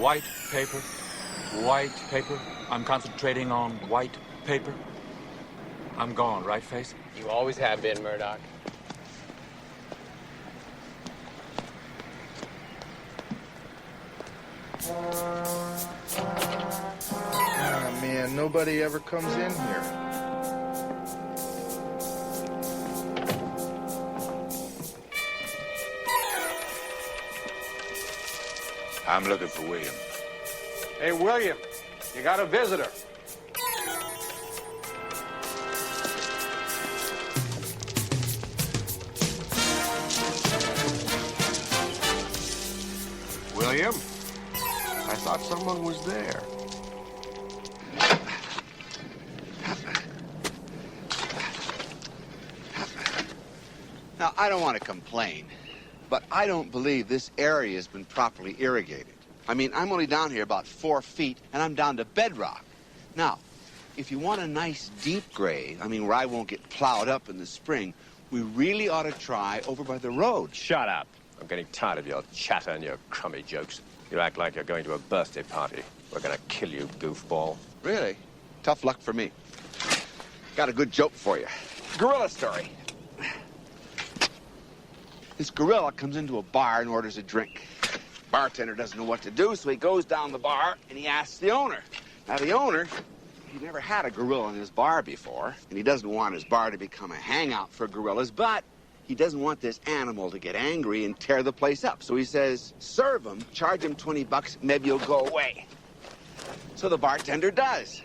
White paper. White paper. I'm concentrating on white paper. I'm gone, right, Face? You always have been, Murdoch. Ah, man, nobody ever comes in here. I'm looking for William. Hey, William, you got a visitor. William? I thought someone was there. Now, I don't want to complain, but I don't believe this area has been properly irrigated. I mean, I'm only down here about 4 feet, and I'm down to bedrock. Now, if you want a nice deep grade, I mean, where I won't get plowed up in the spring, we really ought to try over by the road. Shut up. I'm getting tired of your chatter and your crummy jokes. You act like you're going to a birthday party. We're gonna kill you, goofball. Really? Tough luck for me. Got a good joke for you. Gorilla story. This gorilla comes into a bar and orders a drink. Bartender doesn't know what to do, so he goes down the bar and he asks the owner. Now, the owner, he never had a gorilla in his bar before, and he doesn't want his bar to become a hangout for gorillas, but he doesn't want this animal to get angry and tear the place up. So he says, serve him, charge him $20, maybe he'll go away. So the bartender does.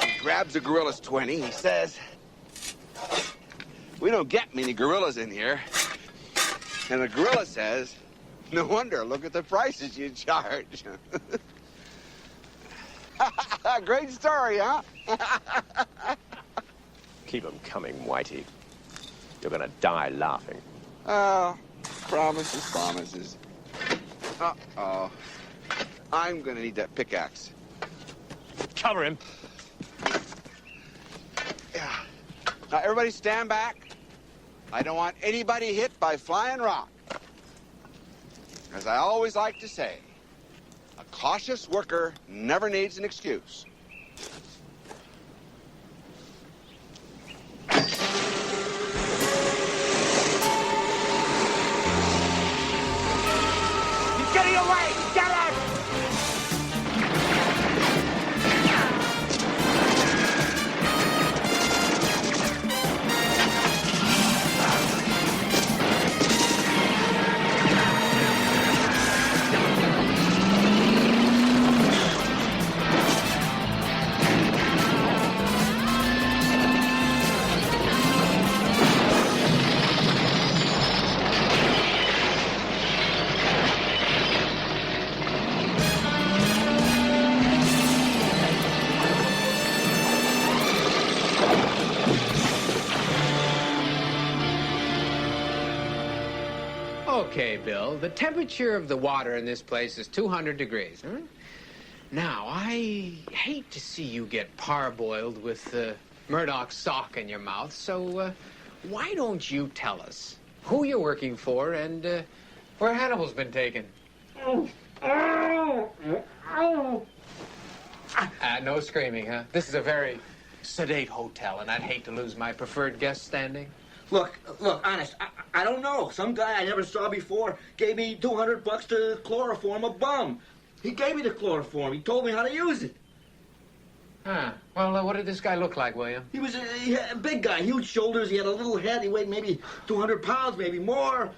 He grabs the gorilla's 20, he says, we don't get many gorillas in here. And the gorilla says, no wonder, look at the prices you charge. Great story, huh? Keep 'em coming, Whitey. You're gonna die laughing. Oh, promises, promises. Uh-oh. I'm gonna need that pickaxe. Cover him. Yeah. Now, everybody stand back. I don't want anybody hit by flying rock. As I always like to say, a cautious worker never needs an excuse. He's getting away! Get him! Okay, Bill, the temperature of the water in this place is 200 degrees. Huh? Now, I hate to see you get parboiled with Murdoch's sock in your mouth, so why don't you tell us who you're working for and where Hannibal's been taken? No screaming, huh? This is a very sedate hotel, and I'd hate to lose my preferred guest standing. Look, honest, I don't know. Some guy I never saw before gave me $200 to chloroform a bum. He gave me the chloroform. He told me how to use it. Huh. Well, what did this guy look like, William? He was a big guy, huge shoulders. He had a little head. He weighed maybe 200 pounds, maybe more.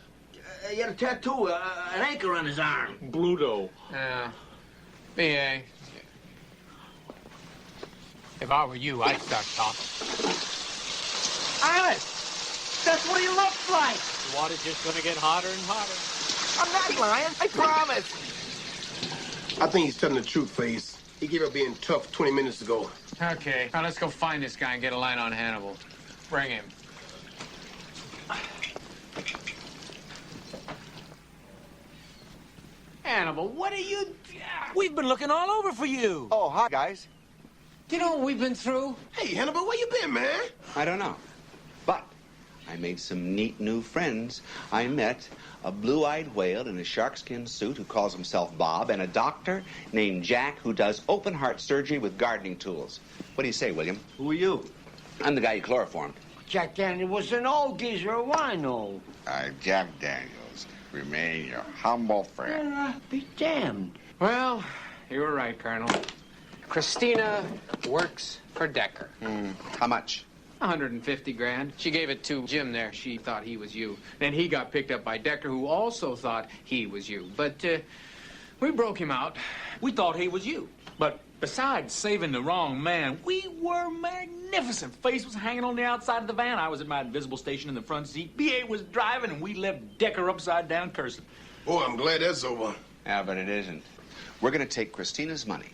He had a tattoo, an anchor on his arm. Bluto. Yeah. B.A. If I were you, I'd start talking. Honest! That's what he looks like! The water's just gonna get hotter and hotter. I'm not lying. I promise. I think he's telling the truth, Face. He gave up being tough 20 minutes ago. Okay. Now let's go find this guy and get a line on Hannibal. Bring him. Hannibal, what are you... We've been looking all over for you. Oh, hi, guys. You know what we've been through? Hey, Hannibal, where you been, man? I don't know. But I made some neat new friends. I met a blue-eyed whale in a sharkskin suit who calls himself Bob, and a doctor named Jack who does open-heart surgery with gardening tools. What do you say, William? Who are you? I'm the guy you chloroformed. Jack Daniel was an old geezer, a wino. Jack Daniels, remain your humble friend. Be damned. Well, you were right, Colonel. Christina works for Decker. How much? 150 grand. She gave it to Jim there. She thought he was you. Then he got picked up by Decker, who also thought he was you. But we broke him out. We thought he was you. But besides saving the wrong man, we were magnificent. Face was hanging on the outside of the van. I was at my invisible station in the front seat. B.A. was driving, and we left Decker upside down cursing. Boy, I'm glad that's over. Yeah, but it isn't. We're going to take Christina's money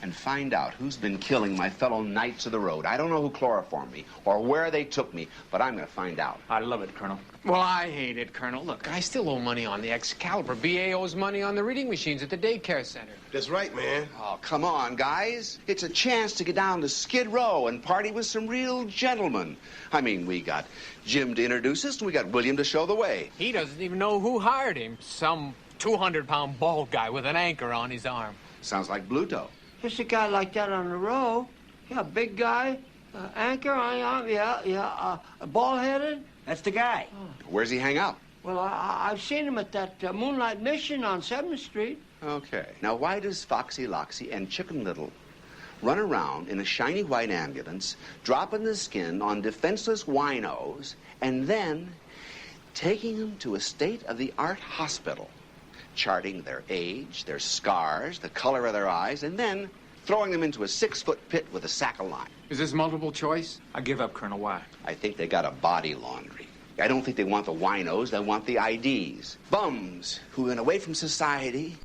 and find out who's been killing my fellow knights of the road. I don't know who chloroformed me or where they took me, but I'm going to find out. I love it, Colonel. Well, I hate it, Colonel. Look, I still owe money on the Excalibur. B.A. owes money on the reading machines at the daycare center. That's right, man. Oh, come on, guys. It's a chance to get down to Skid Row and party with some real gentlemen. I mean, we got Jim to introduce us, and we got William to show the way. He doesn't even know who hired him. Some 200-pound bald guy with an anchor on his arm. Sounds like Bluto. There's a guy like that on the road. Yeah, big guy, anchor on your arm, bald-headed. That's the guy. Where's he hang out? Well, I've seen him at that Moonlight Mission on 7th Street. Okay. Now, why does Foxy Loxy and Chicken Little run around in a shiny white ambulance, dropping the skin on defenseless winos, and then taking them to a state-of-the-art hospital, charting their age, their scars, the color of their eyes, and then throwing them into a 6-foot pit with a sack of lime? Is this multiple choice? I give up, Colonel. Why? I think they got a body laundry. I don't think they want the winos, they want the IDs. Bums who've been away from society